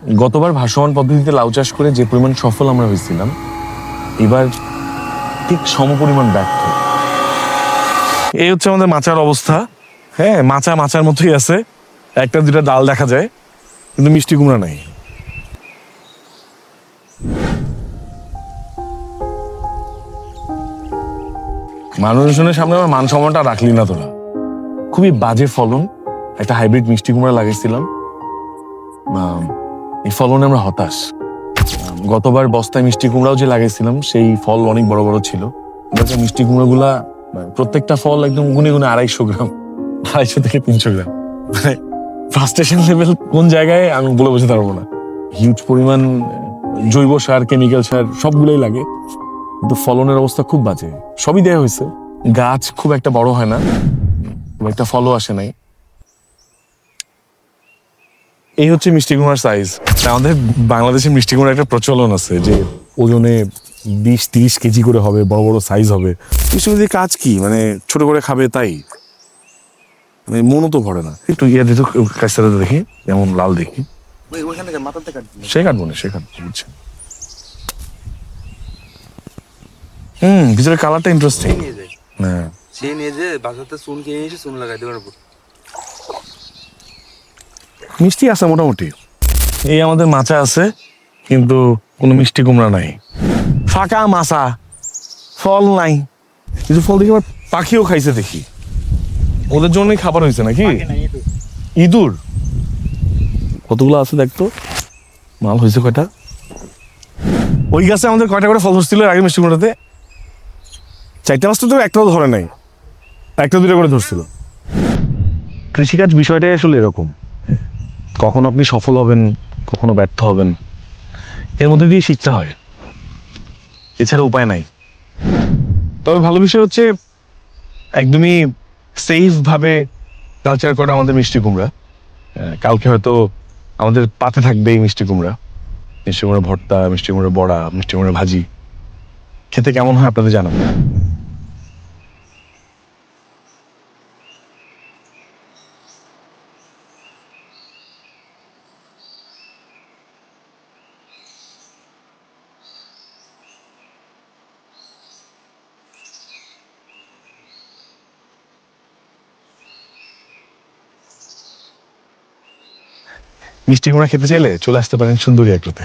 গতবার ভাসমান পদ্ধতিতে লাউ চাষ করে যে পরিমাণ সফল আমরা হয়েছিলাম, এবার ঠিক সমপরিমাণ ব্যর্থ। এই হচ্ছে আমাদের মাচার অবস্থা। হ্যাঁ, মাচা মাচার মতোই আছে, একটা দুটা ডাল দেখা যায়, কিন্তু মিষ্টি কুমড়া নাই। মানুষজনের সামনে আমার মান সম্মানটা রাখলি না তোরা। খুবই বাজে ফলন, একটা হাইব্রিড মিষ্টি কুমড়া লাগাইছিলাম, এই ফলনে আমরা হতাশ। গতবার বস্তায় মিষ্টি কুমড়াও যে লাগাইছিলাম, সেই ফল অনেক বড় বড় ছিল। মিষ্টি কুমড়া গুলা প্রত্যেকটা ফল একদম গুনে গুনে 250 গ্রাম, 250 থেকে 300 গ্রাম। মানে ফ্রাস্ট্রেশন লেভেল কোন জায়গায় আমি বলে বোঝাতে পারবো না। হিউজ পরিমাণ জৈব সার, কেমিক্যাল সার সবগুলোই লাগে, কিন্তু ফলনের অবস্থা খুব বাজে। সবই দেয়া হয়েছে, গাছ খুব একটা বড় হয় না, খুব একটা ফলও আসে নাই। এই হচ্ছে মিষ্টি কুমড়ার সাইজ। আমাদের বাংলাদেশে মিষ্টি কুমড়ার একটা প্রচলন আছে যে ওজনে 20-30 কেজি করে হবে, বড় বড় সাইজ হবে। মিষ্টি কুমড়া কাজ কি, মানে ছোট করে খাবে তাই, মানে মনও তো ভরে না। একটু ইয়ে দিত কাছাতে দেখি, যেমন লাল দেখি, সে কাটবো না, সে কাটবো, বুঝছে। ভিতরে কালারটা ইন্টারেস্টিং। হ্যাঁ, সে নিয়ে যে বাজারতে চুন কিনে এসে চুন লাগাইতে পারবো। মিষ্টি আছে মোটামুটি। এই আমাদের মাচা আছে, কিন্তু কোনো মিষ্টি কুমড়া নাই, ফাঁকা মাচা, ফল নাই। কিছু ফল দেখি আবার পাখিও খাইছে দেখি, ওদের জন্যই খাবার হয়েছে নাকি। ইঁদুর কতগুলো আছে দেখতো, মাল হয়েছে কয়টা। ওই গাছে আমাদের কয়টা করে ফল ধরছিল আগে মিষ্টি কুমড়াতে, 4টা-5টা তো একটাও ধরে নাই, 1-2টা করে ধরছিল। কৃষিকাজ বিষয়টাই আসলে এরকম, কখনো আপনি সফল হবেন, কখনো ব্যর্থ হবেন, এর মধ্যে দিয়ে শিখতে হয়, এছাড়া উপায় নাই। তবে ভালো বিষয় হচ্ছে একদমই সেফ ভাবে কালচার করা আমাদের মিষ্টি কুমড়া। কালকে হয়তো আমাদের পাতে থাকবে এই মিষ্টি কুমড়া, মিষ্টি কুমড়া ভর্তা, মিষ্টি কুমড়া বড়া, মিষ্টি কুমড়া ভাজি। খেতে কেমন হয় আপনাদের জানাবো। মিষ্টি কুমড়া খেতে চাইলে চলে আসতে পারেন সুন্দরী এগ্রোতে।